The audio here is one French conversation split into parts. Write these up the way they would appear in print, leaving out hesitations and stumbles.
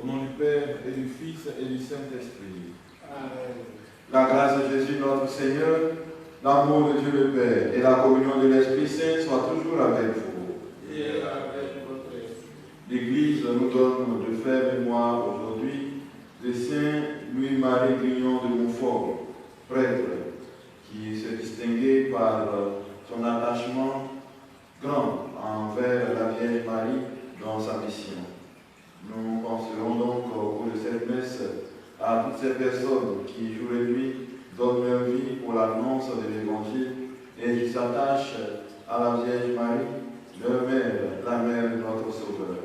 Au nom du Père et du Fils et du Saint-Esprit. Amen. La grâce de Jésus notre Seigneur, l'amour de Dieu le Père et la communion de l'Esprit Saint soient toujours avec vous. Et avec votre esprit. L'Église nous donne de faire mémoire aujourd'hui de Saint Louis-Marie Grignon de Montfort, prêtre, qui se distinguait par son attachement grand envers la Vierge Marie dans sa mission. Nous penserons donc au cours de cette messe à toutes ces personnes qui, jour et nuit, donnent leur vie pour l'annonce de l'Évangile et qui s'attachent à la Vierge Marie, leur mère, la mère de notre Sauveur.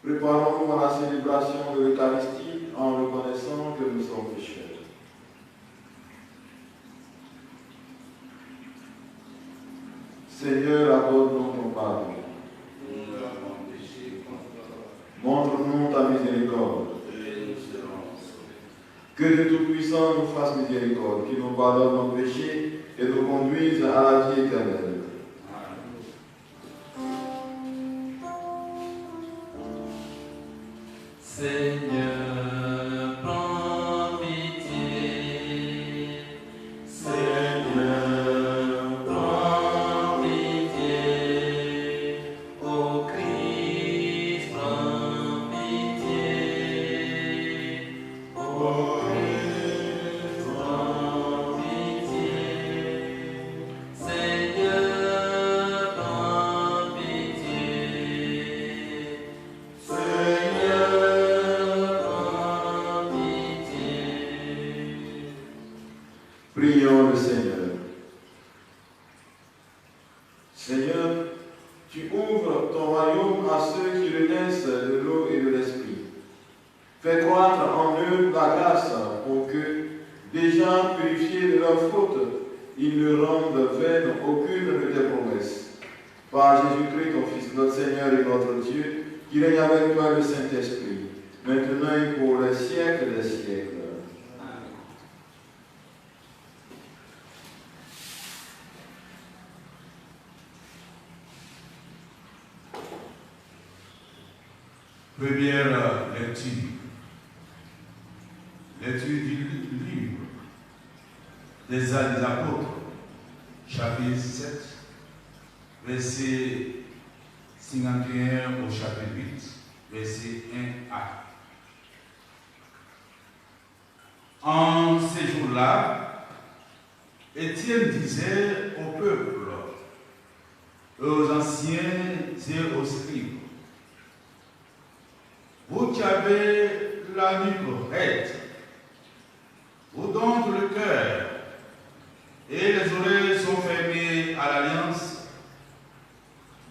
Préparons-nous à la célébration de l'Eucharistie en reconnaissant que nous sommes pécheurs. Seigneur, accorde-nous ton pardon. Nous avons péché contre toi. Montre-nous ta miséricorde. Et nous serons sauvés. Que le Tout-Puissant nous fasse miséricorde, qu'il nous pardonne nos péchés et nous conduise à la vie éternelle. Seigneur, prends pitié. Seigneur, prends pitié. Ô Christ, prends pitié. Ô Christ, prends pitié. Seigneur, prends pitié. Seigneur, prions le Seigneur. Seigneur, tu ouvres ton royaume à ceux qui renaissent de l'eau et de l'esprit. Fais croître en eux la grâce pour que, déjà purifiés de leurs fautes, ils ne rendent vaine aucune de tes promesses. Par Jésus-Christ, ton Fils, notre Seigneur et notre Dieu, qui règne avec toi le Saint-Esprit, maintenant et pour les siècles des siècles. Première lecture. Lecture du livre des Actes des Apôtres, chapitre 7, verset 51 au chapitre 8, verset 1a. En ces jours-là, Étienne disait au peuple, aux anciens et aux scribes, vous qui avez la nuque raide, vous dont le cœur et les oreilles sont fermées à l'alliance,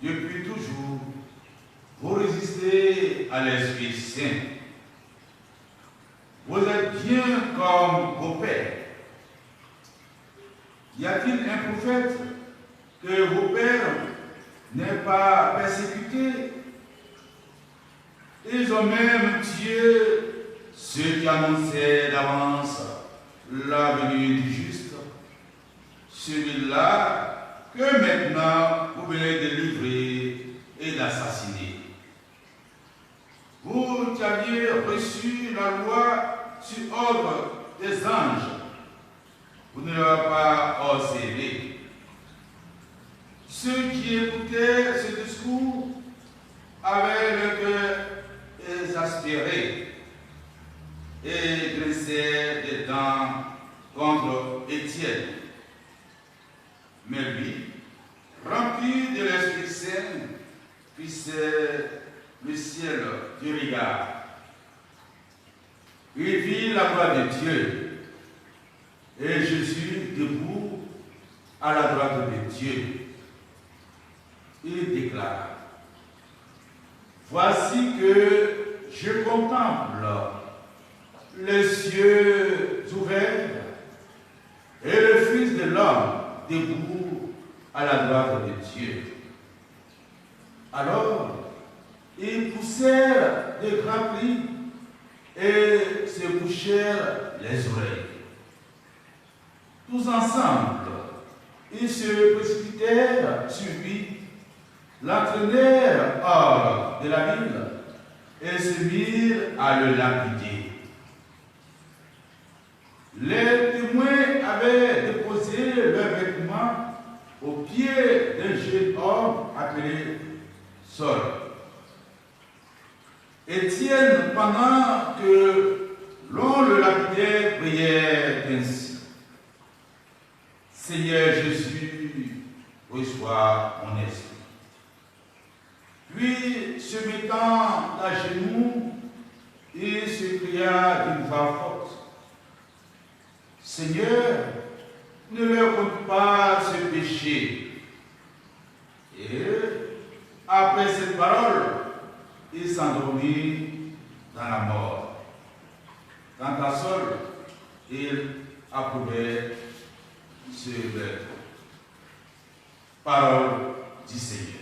depuis toujours, vous résistez à l'Esprit Saint. Vous êtes bien comme vos pères. Y a-t-il un prophète que vos pères n'aient pas persécuté? Ils ont même tué ceux qui annonçaient d'avance la venue du juste, celui-là que maintenant vous venez de livrer et d'assassiner. Vous qui aviez reçu la loi sur ordre des anges, vous ne l'avez pas osé. Ceux qui écoutaient ce discours avaient le cœur exaspéré et grinçaient des dents contre Étienne. Mais lui, rempli de l'Esprit Saint, fixait le ciel du regard. Il vit la gloire de Dieu et Jésus debout à la droite de Dieu. Il déclare: voici que je contemple les cieux ouverts et le Fils de l'homme debout à la droite de Dieu. Alors, ils poussèrent de grands cris et se bouchèrent les oreilles. Tous ensemble, ils se précipitèrent sur lui, l'entraînèrent hors de la ville et se mirent à le lapider. Les témoins avaient déposé leurs vêtements aux pieds d'un jeune homme appelé Saul. Étienne, pendant que l'on le lapidait, priait ainsi: Seigneur Jésus, reçois mon esprit. Puis, se mettant à genoux, il s'écria d'une voix forte: Seigneur, ne leur compte pas ce péché. Et après cette parole, il s'endormit dans la mort. Quant à Saul, il approuvait ce parole du Seigneur.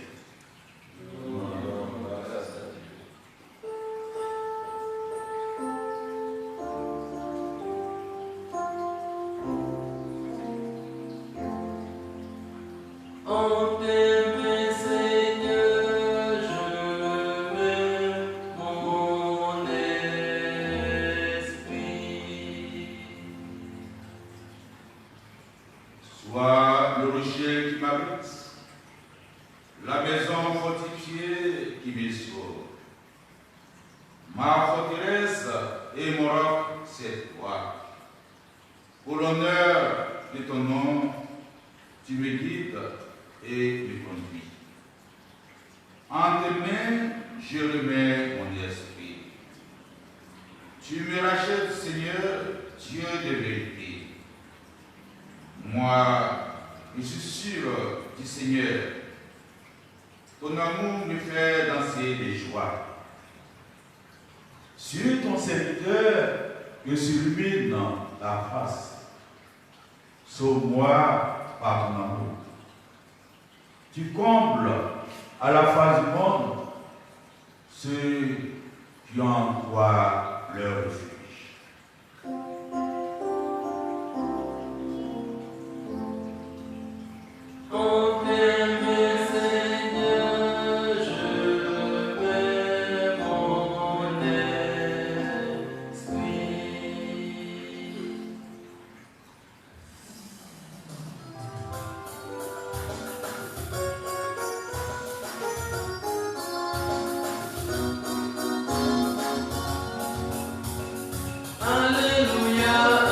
Sois le rocher qui m'abrite, la maison fortifiée qui me sauve. Ma forteresse et mon roc, c'est toi. Pour l'honneur de ton nom, tu me guides et me conduis. En tes mains, je remets mon esprit. Tu me rachètes, Seigneur, Dieu de vérité. Moi, je suis sûr du Seigneur. Ton amour me fait danser de joie. Sur ton serviteur que s'illumine ta face. Sauve-moi par ton amour. Tu combles à la face du monde ceux qui ont en toi leur refuge. Alléluia.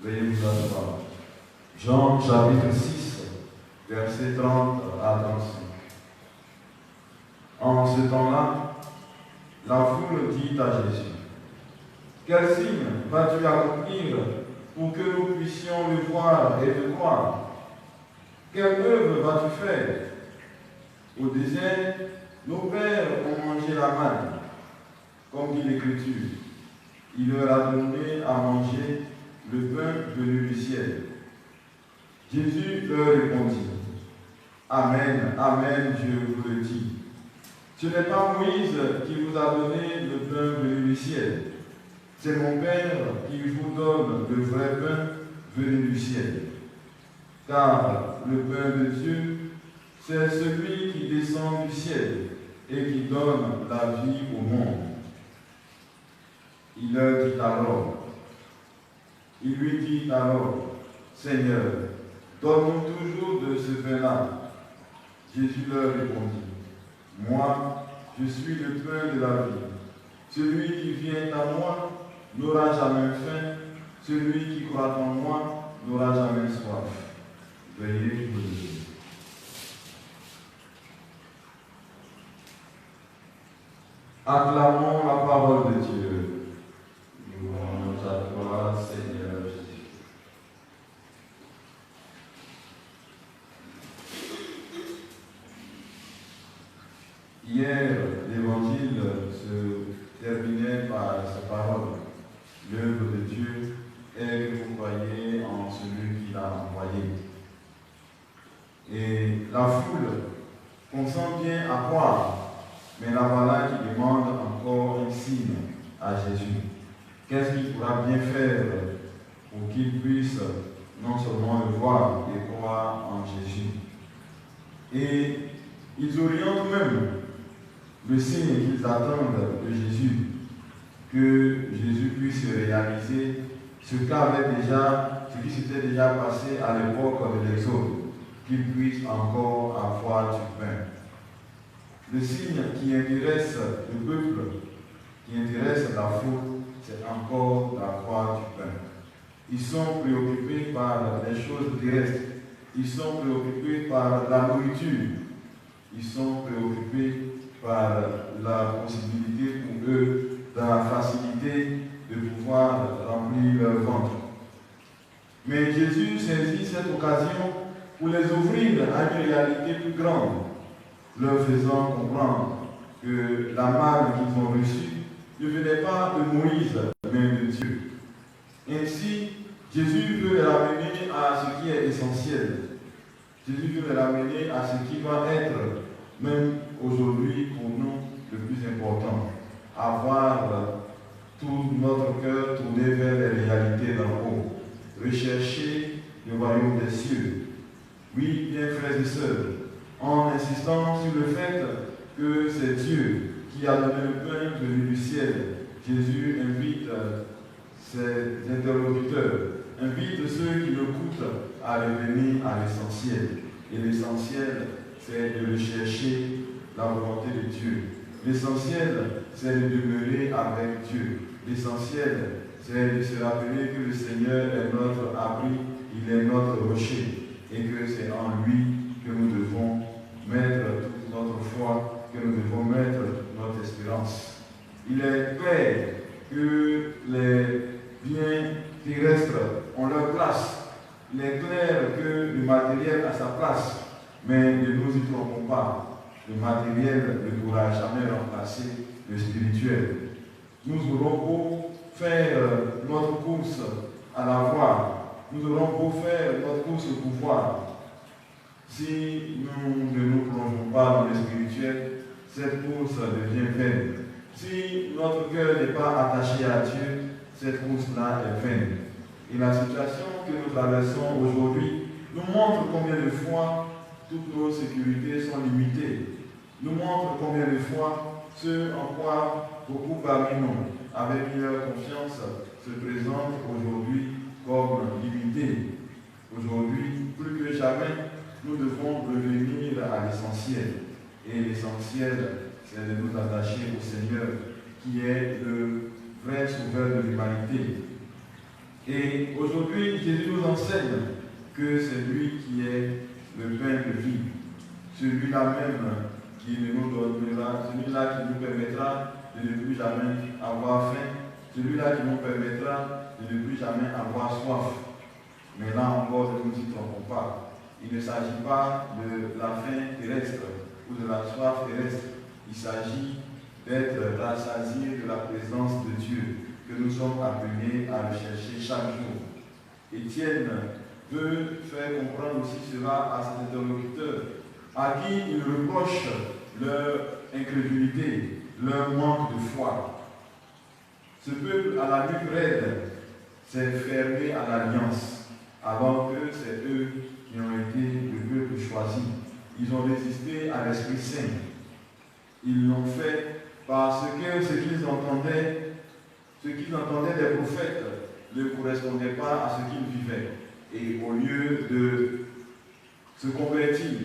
Veuillez vous asseoir. Jean chapitre 6, versets 30 à 35. En ce temps-là, la foule dit à Jésus, « Quel signe vas-tu accomplir pour que nous puissions le voir et le croire? Quelle œuvre vas-tu faire? Au désert, nos pères ont mangé la manne, comme dit l'Écriture. Il leur a donné à manger le pain venu du ciel. » Jésus leur répondit, « Amen, Amen, je vous le dis. Ce n'est pas Moïse qui vous a donné le pain venu du ciel. C'est mon Père qui vous donne le vrai pain venu du ciel. Car le pain de Dieu, c'est celui qui descend du ciel et qui donne la vie au monde. » Il lui dit alors, « Seigneur, donne-nous toujours de ce pain-là. » Jésus leur répondit, « Moi, je suis le pain de la vie. Celui qui vient à moi n'aura jamais faim. Celui qui croit en moi n'aura jamais soif. » Veuillez vous lever. Acclamons la parole de Dieu. Louange à toi, Seigneur Jésus. Hier, l'évangile se terminait par cette parole. L'œuvre de Dieu est que vous croyez en celui qui l'a envoyé. Et la foule consent bien à croire, mais la voilà qui demande encore un signe à Jésus. Qu'est-ce qu'il pourra bien faire pour qu'il puisse non seulement le voir et croire en Jésus? Et ils orientent même le signe qu'ils attendent de Jésus, que Jésus puisse réaliser ce qui s'était déjà passé à l'époque de l'Exode, qu'il puisse encore avoir du pain. Le signe qui intéresse le peuple, qui intéresse la foule, c'est encore la croix du pain. Ils sont préoccupés par les choses terrestres, ils sont préoccupés par la nourriture, ils sont préoccupés par la possibilité pour eux, dans la facilité de pouvoir remplir leur ventre. Mais Jésus saisit cette occasion pour les ouvrir à une réalité plus grande, leur faisant comprendre que la manne qu'ils ont reçue ne venait pas de Moïse, mais de Dieu. Ainsi, Jésus veut les ramener à ce qui est essentiel. Jésus veut les ramener à ce qui va être, même aujourd'hui, pour nous, le plus important. Avoir tout notre cœur tourné vers les réalités d'en haut. Rechercher le royaume des cieux. Oui, bien frères et sœurs, en insistant sur le fait que c'est Dieu qui a donné le pain venu du ciel, Jésus invite ses interlocuteurs, invite ceux qui l'écoutent à revenir à l'essentiel. Et l'essentiel, c'est de rechercher la volonté de Dieu. L'essentiel, c'est de demeurer avec Dieu. L'essentiel, c'est de se rappeler que le Seigneur est notre abri, il est notre rocher, et que c'est en lui que nous devons mettre toute notre foi, que nous devons mettre notre espérance. Il est clair que les biens terrestres ont leur place. Il est clair que le matériel a sa place, mais ne nous y trompons pas. Le matériel ne pourra jamais remplacer le spirituel. Nous aurons beau faire notre course à la voie, nous aurons beau faire notre course au pouvoir. Si nous ne nous plongeons pas dans le spirituel, cette course devient vaine. Si notre cœur n'est pas attaché à Dieu, cette course-là est vaine. Et la situation que nous traversons aujourd'hui nous montre combien de fois toutes nos sécurités sont limitées. Nous montre combien de fois ce en quoi beaucoup parmi nous, avec leur confiance, se présentent aujourd'hui comme limités. Aujourd'hui, plus que jamais, nous devons revenir à l'essentiel. Et l'essentiel, c'est de nous attacher au Seigneur, qui est le vrai sauveur de l'humanité. Et aujourd'hui, Jésus nous enseigne que c'est lui qui est le pain de vie, celui-là même qui nous donnera, celui-là qui nous permettra de ne plus jamais avoir faim, celui-là qui nous permettra de ne plus jamais avoir soif. Mais là encore, ne nous y trompons pas. Il ne s'agit pas de la faim terrestre ou de la soif terrestre. Il s'agit d'être rassasié de la présence de Dieu, que nous sommes appelés à le chercher chaque jour. Étienne veut faire comprendre aussi cela à ses interlocuteurs, à qui il reproche leur incrédulité, leur manque de foi. Ce peuple à la nuque raide s'est fermé à l'alliance, alors que c'est eux qui ont été le peuple choisi. Ils ont résisté à l'Esprit Saint. Ils l'ont fait parce que ce qu'ils entendaient des prophètes ne correspondait pas à ce qu'ils vivaient. Et au lieu de se convertir,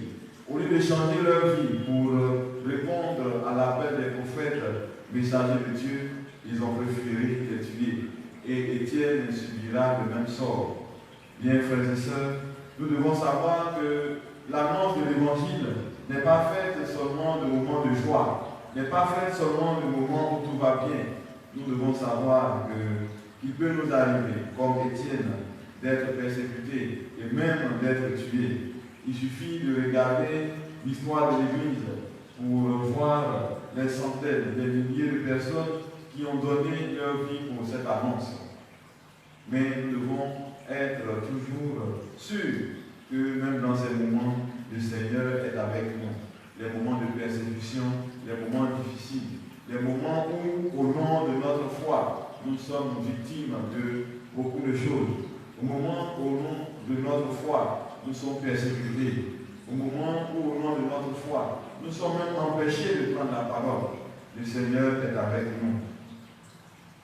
au lieu de changer leur vie pour répondre à l'appel des prophètes, messagers de Dieu, ils ont préféré les tuer. Et Étienne subira le même sort. Bien, frères et sœurs, nous devons savoir que l'annonce de l'Évangile n'est pas faite seulement de moments de joie, n'est pas faite seulement de moments où tout va bien. Nous devons savoir qu'il peut nous arriver, comme Étienne, d'être persécuté et même d'être tué. Il suffit de regarder l'histoire de l'Église pour voir les centaines, les milliers de personnes qui ont donné leur vie pour cette annonce. Mais nous devons être toujours sûrs que même dans ces moments, le Seigneur est avec nous. Les moments de persécution, les moments difficiles, les moments où, au nom de notre foi, nous sommes victimes de beaucoup de choses. Au moment où, au nom de notre foi, nous sommes persécutés. Au moment où, au nom de notre foi, nous sommes même empêchés de prendre la parole. Le Seigneur est avec nous.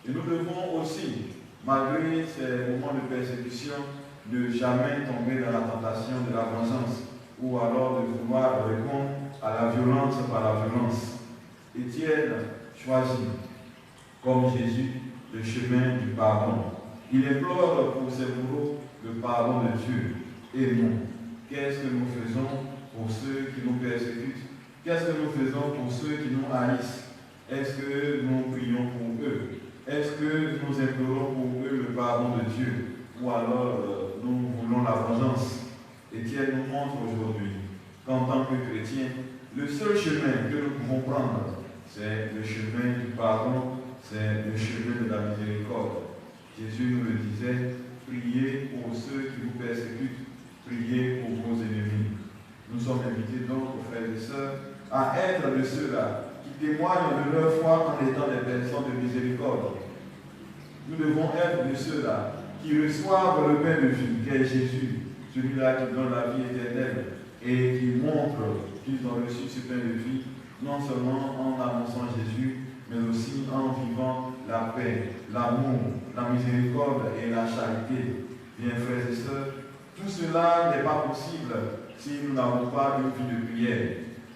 Et nous devons aussi, malgré ces moments de persécution, ne jamais tomber dans la tentation de la vengeance ou alors de vouloir répondre à la violence par la violence. Étienne choisit, comme Jésus, le chemin du pardon. Il implore pour ses bourreaux le pardon de Dieu. Et nous, qu'est-ce que nous faisons pour ceux qui nous persécutent? Qu'est-ce que nous faisons pour ceux qui nous haïssent? Est-ce que nous prions pour eux? Est-ce que nous implorons pour eux le pardon de Dieu? Ou alors nous voulons la vengeance? Étienne nous montre aujourd'hui qu'en tant que chrétiens, le seul chemin que nous pouvons prendre, c'est le chemin du pardon, c'est le chemin de la miséricorde. Jésus nous le disait, priez pour ceux qui vous persécutent, priez pour vos ennemis. Nous sommes invités donc, frères et sœurs, à être de ceux-là qui témoignent de leur foi en étant des personnes de miséricorde. Nous devons être de ceux-là qui reçoivent le pain de vie, qui est Jésus, celui-là qui donne la vie éternelle, et qui montre qu'ils ont reçu ce pain de vie, non seulement en annonçant Jésus, mais aussi en vivant la paix, l'amour, la miséricorde et la charité. Bien, frères et sœurs, tout cela n'est pas possible si nous n'avons pas une vie de prière.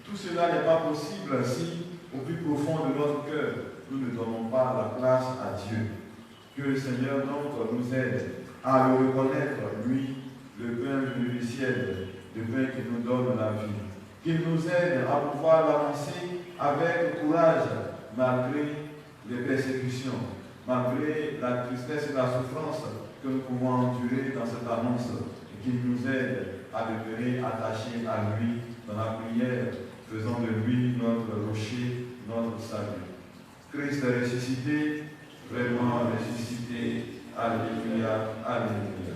Tout cela n'est pas possible si, au plus profond de notre cœur, nous ne donnons pas la place à Dieu. Que le Seigneur donc nous aide à le reconnaître, lui, le pain venu du ciel, le pain qui nous donne la vie. Qu'il nous aide à pouvoir l'avancer avec courage, malgré les persécutions, malgré la tristesse et la souffrance que nous pouvons endurer dans cette annonce, et qu'il nous aide à demeurer attachés à lui dans la prière, faisant de lui notre rocher, notre salut. Christ est ressuscité, vraiment ressuscité. Alléluia, alléluia.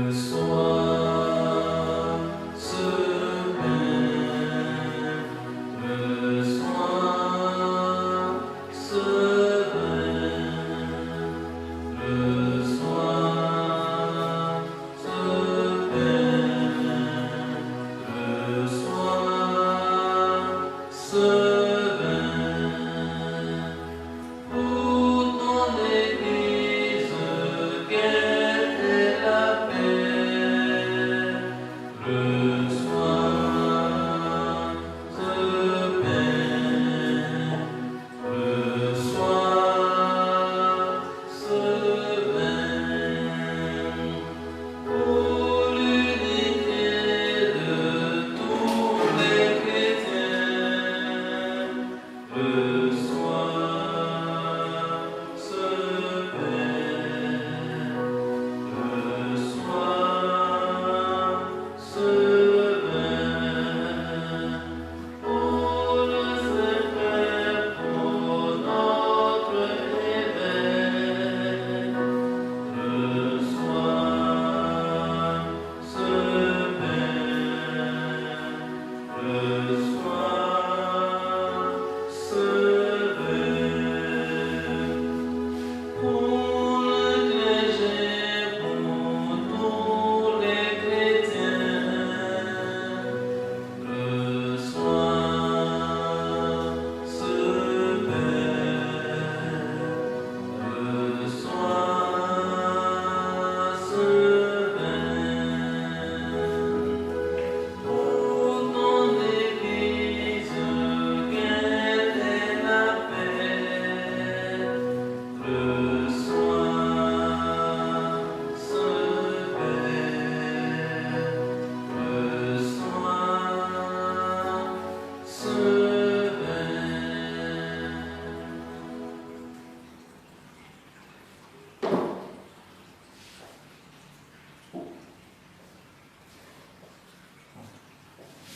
Reçois ce pain, reçois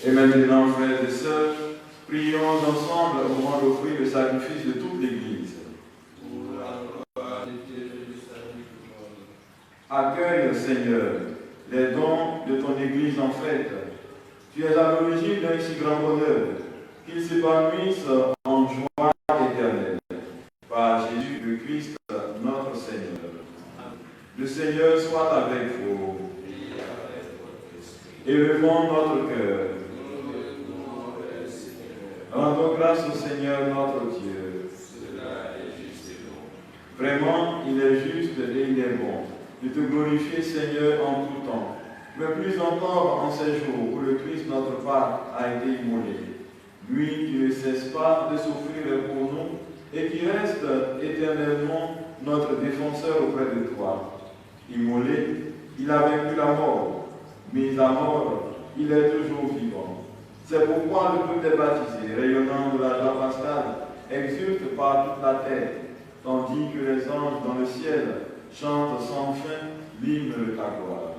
Et maintenant, frères et sœurs, prions ensemble au moment d'offrir le sacrifice de toute l'Église. Accueille, Seigneur, les dons de ton Église en fête. Tu es à l'origine d'un si grand bonheur, qu'ils s'épanouissent en joie éternelle. Par Jésus le Christ, notre Seigneur. Le Seigneur soit avec vous. Élevons notre cœur. Rendons grâce au Seigneur notre Dieu. Vraiment, il est juste et il est bon de te glorifier, Seigneur, en tout temps, mais plus encore en ces jours où le Christ, notre Pâque, a été immolé. Lui qui ne cesse pas de souffrir pour nous et qui reste éternellement notre défenseur auprès de toi. Immolé, il a vaincu la mort, mis à mort, il est toujours vivant. C'est pourquoi le peuple des baptisés, rayonnant de la joie pascale, exulte par toute la terre, tandis que les anges dans le ciel chantent sans fin l'hymne de ta gloire.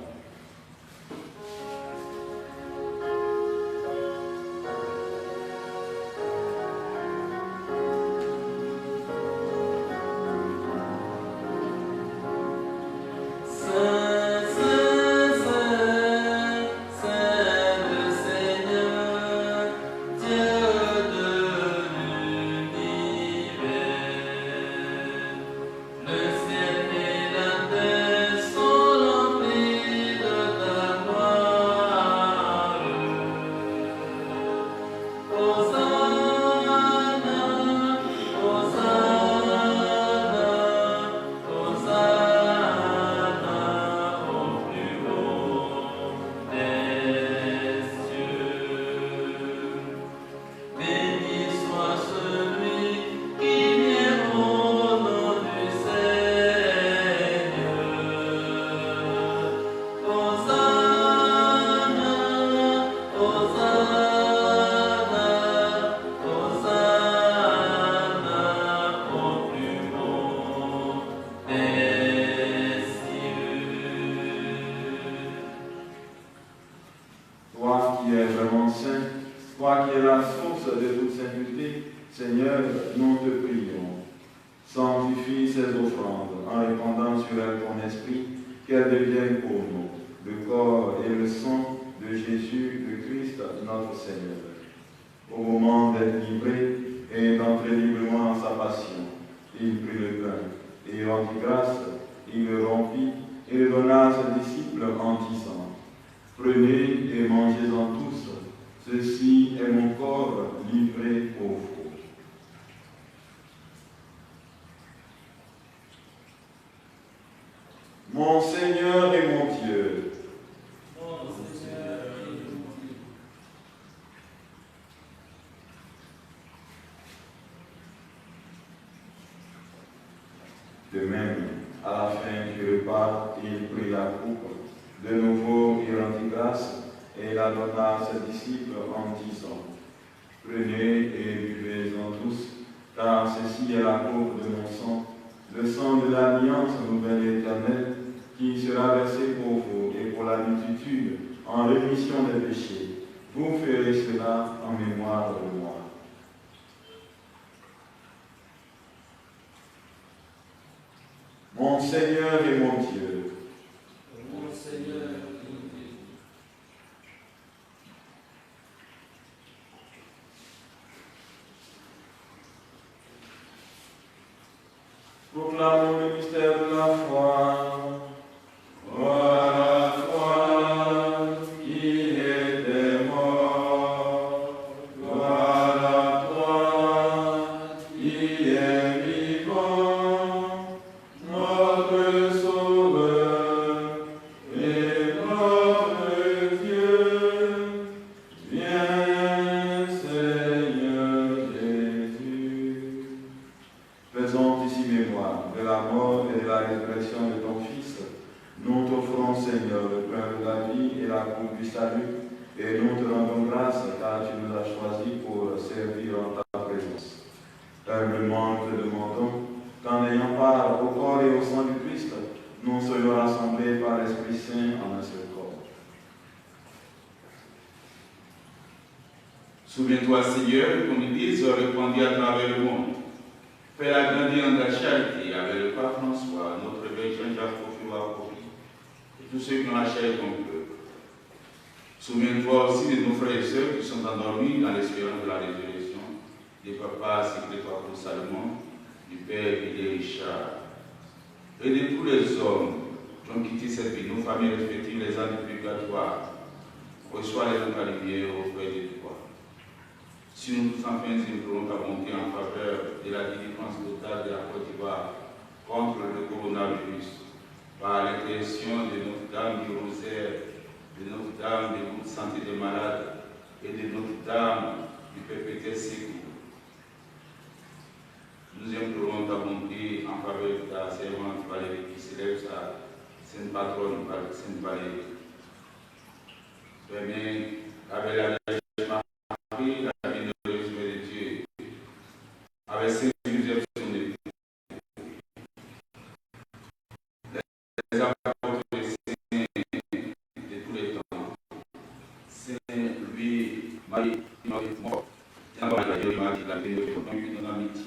Mon Seigneur et mon Dieu, de même, à la fin du repas, il prit la coupe. De nouveau, il rendit grâce et la donna à ses disciples en disant: Prenez et buvez-en tous, car ceci est la coupe de mon sang, le sang de l'alliance nouvelle et éternelle, qui sera versé pour vous et pour la multitude en rémission des péchés. Vous ferez cela en mémoire de moi. Mon Seigneur et mon Dieu, Mon Seigneur et mon Dieu, proclamons le mystère de la foi. Voilà toi qui étais mort, voilà toi qui es vivant, notre Sauveur et notre Dieu. Viens, Seigneur Jésus. Faisons ici mémoire de la mort et de la résurrection de ton Fils. Nous t'offrons, Seigneur, le pain de la vie et la coupe du salut, et nous te rendons grâce car tu nous as choisis pour servir en ta présence. Humblement, nous te demandons qu'en ayant part au corps et au sang du Christ, nous soyons rassemblés par l'Esprit Saint en un seul corps. Souviens-toi, Seigneur, que ton Église répandue à travers le monde. Fais-la grandir en ta charité avec le pape François, notre évêque Jean-Jacques Kofi et tous ceux qui ont la chair et ton peuple. Souviens-toi aussi de nos frères et sœurs qui sont endormis dans l'espérance de la résurrection, des papas Secrétaire pour Salomon, du père Guillet Richard, et de tous les hommes qui ont quitté cette vie, nos familles respectives, les âmes du purgatoire. Reçois les eaux lumière auprès de toi. Si nous tous enfin implorons ta bonté en faveur de la délivrance totale de la Côte d'Ivoire contre le coronavirus, par l'intercession de Notre-Dame du Rosaire, de Notre-Dame de toute santé des malades et de Notre-Dame du perpétuel secours. Nous implorons ta bonté en faveur de ta servante Valérie qui célèbre sa sainte patronne, Sainte Valérie. Permets avec la Vierge Marie, la bienheureuse Mère de Dieu, avec Saint Joseph son époux, les apôtres et saints de tous les temps, Saint Louis, Marie, mort, Saint Marie, la bienheureuse dans l'amitié.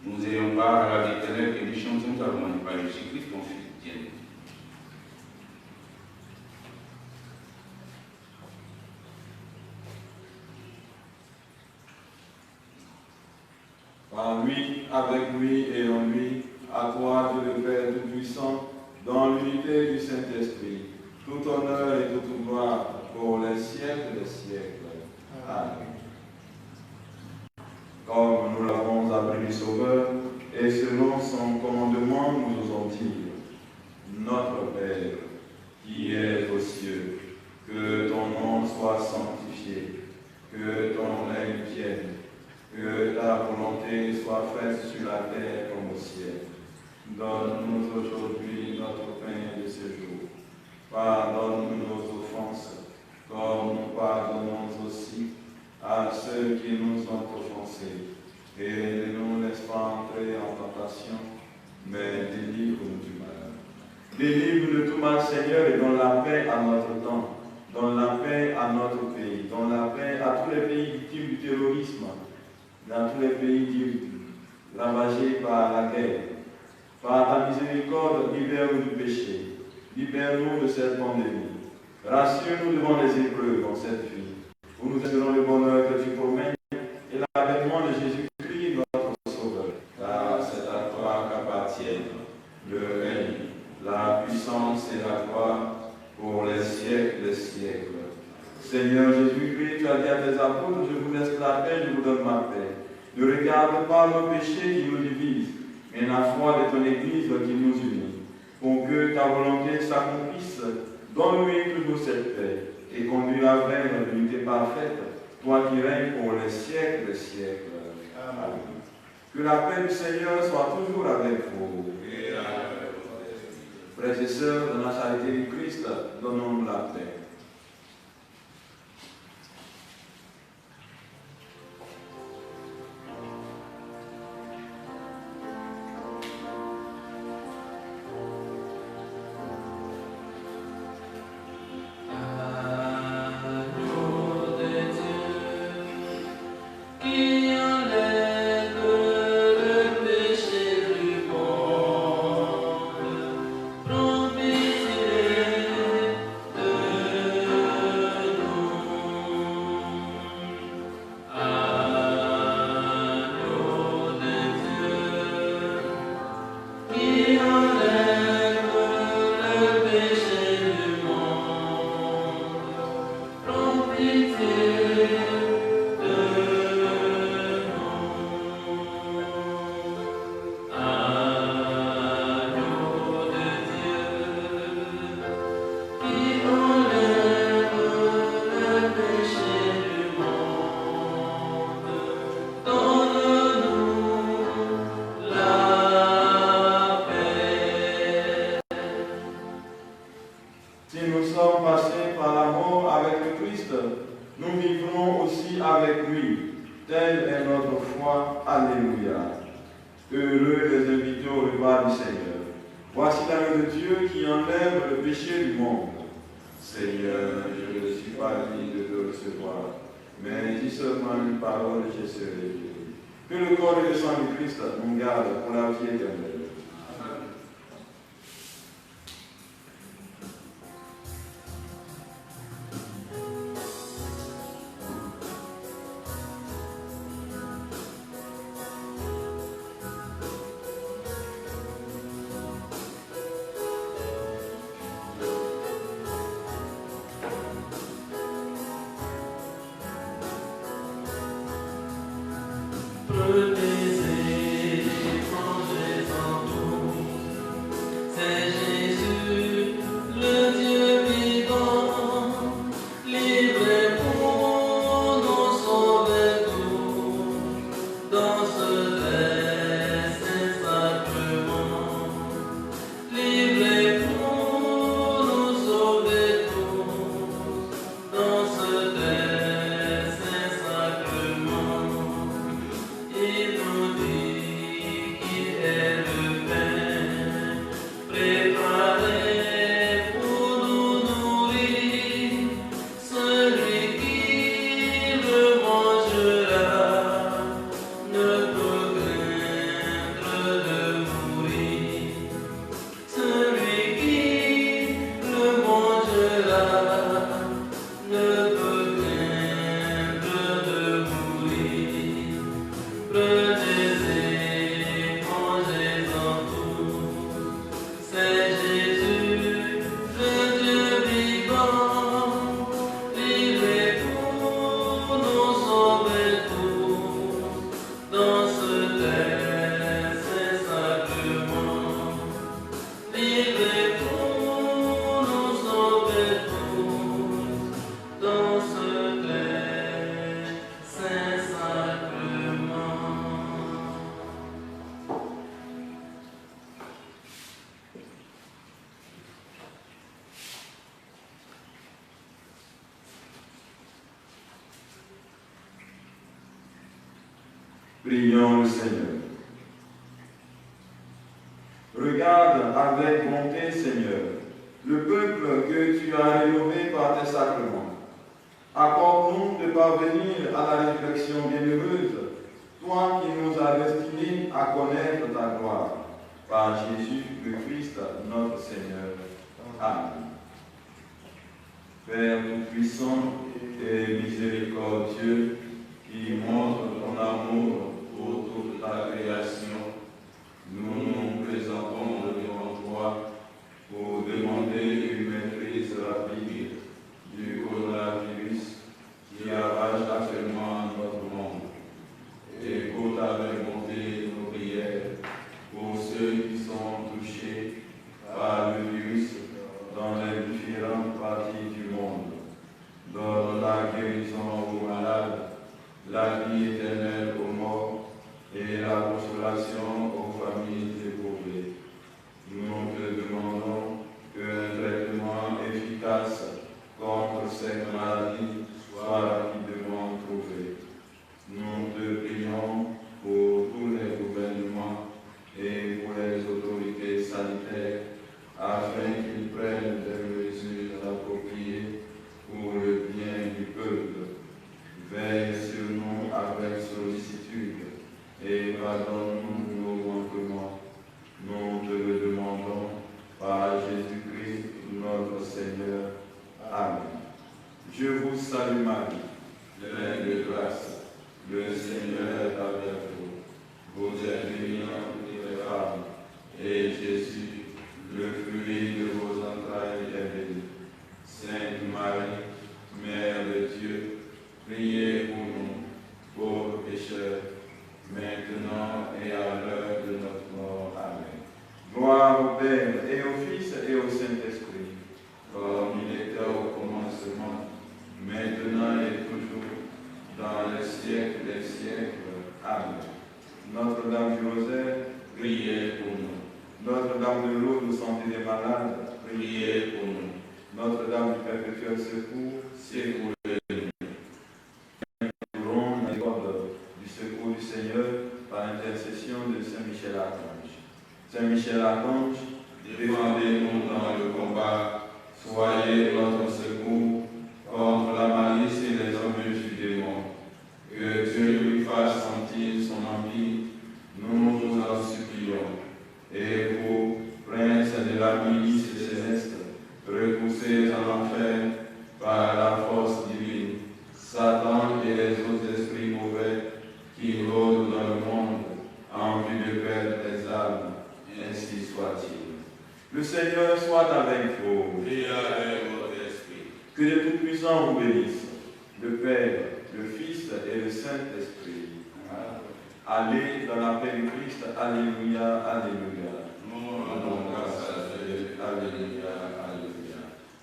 Nous ayons part à la vie éternelle et nous chantons ta louange par Jésus-Christ, ton Fils bien-aimé. En lui, avec lui et en lui, à toi, Dieu le Père Tout-Puissant, dans l'unité du Saint-Esprit, tout honneur et toute gloire pour les siècles des siècles. Amen. Comme nous l'avons appris du Sauveur, et selon son commandement, nous osons dire, Notre Père, qui es aux cieux, que ton nom soit sanctifié, que ton règne vienne, que ta volonté soit faite sur la terre comme au ciel. Donne-nous aujourd'hui notre pain de ce jour. Pardonne-nous nos offenses, comme nous pardonnons aussi à ceux qui nous ont offensés. Et ne nous laisse pas entrer en tentation, mais délivre-nous du mal. Délivre-nous de tout mal, Seigneur, et donne la paix à notre temps, donne la paix à notre pays, donne la paix à tous les pays victimes du terrorisme, dans tous les pays ravagés par la guerre. Par ta miséricorde, libère-nous du péché, libère-nous de cette pandémie. Rassure-nous devant les épreuves en cette vie, où nous espérons le bonheur que tu promets et l'avènement de Jésus-Christ, notre Sauveur. Car c'est à toi qu'appartiennent le règne, la puissance et la gloire pour les siècles des siècles. Seigneur Jésus-Christ, tu as dit à tes apôtres, je vous laisse la paix, je vous donne ma paix. Ne regarde pas nos péchés qui nous divisent, mais la foi de ton Église qui nous unit. Pour que ta volonté s'accomplisse, donne-lui toujours cette paix et conduis-la vers l'unité parfaite, toi qui règnes pour les siècles des siècles. Amen. Que la paix du Seigneur soit toujours avec vous. Frères et sœurs, dans la charité du Christ, donnons-nous la paix. Seigneur, je ne suis pas digne de te recevoir, mais dis seulement une parole et je serai guéri. Que le corps et le sang du Christ nous gardent pour la vie éternelle. Prions le Seigneur. Regarde avec bonté, Seigneur, le peuple que tu as rénové par tes sacrements. Accorde-nous de parvenir à la réflexion bienheureuse, toi qui nous as destinés à connaître ta gloire. Par Jésus le Christ, notre Seigneur. Amen. Père tout-puissant et miséricordieux, qui montre ton amour pour toute la création, nous nous présentons devant toi pour demander une maîtrise rapide du coronavirus qui ravage actuellement notre monde. Écoute avec bonté nos prières pour ceux qui sont touchés par le virus dans les différentes parties du monde. Donne la guérison aux malades, la vie éternelle aux morts et la consolation aux familles éprouvées. Nous te demandons qu'un traitement efficace contre cette maladie soit rapidement trouvé. Nous te prions pour tous les gouvernements et pour les autorités sanitaires afin qu'ils prennent des mesures appropriées pour le bien du peuple. Veille sur nous avec sollicitude et pardonne-nous nos manquements. Nous te le demandons par Jésus-Christ, notre Seigneur. Amen. Je vous salue Marie, pleine de grâce. Le Seigneur est avec vous. Vous êtes bénie entre toutes les femmes, et Jésus, le fruit de vos entrailles, est béni. Sainte Marie, Mère de Dieu, priez pour nous, pauvres pécheurs, maintenant et à l'heure de notre mort. Amen. Gloire au Père, et au Fils, et au Saint-Esprit, comme il était au commencement, maintenant et toujours, dans les siècles des siècles. Amen. Notre-Dame du Rosaire, priez pour nous. Notre-Dame de l'eau de santé des malades, priez pour nous. Notre-Dame du perpétuel secours, secourez-nous. Du secours du Seigneur par l'intercession de Saint Michel Archange. Saint Michel Archange, défendez-nous dans le combat, soyez notre Satan et les autres esprits mauvais qui rôdent dans le monde en vue de perdre les âmes. Ainsi soit-il. Le Seigneur soit avec vous. Et avec votre esprit. Que le Tout-Puissant vous bénisse, le Père, le Fils et le Saint-Esprit. Allez dans la paix du Christ. Alléluia, alléluia. Nous rendons grâce à Dieu. Alléluia, alléluia.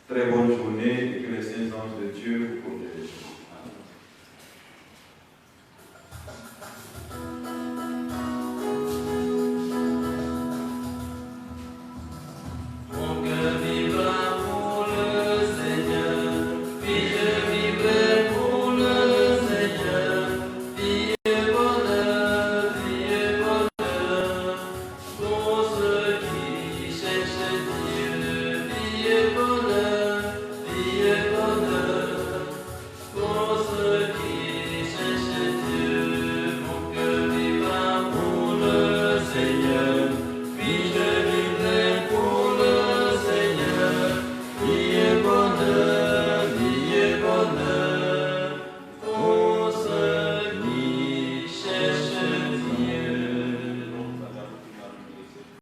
Très bonne journée et que les saints anges de Dieu vous protègent.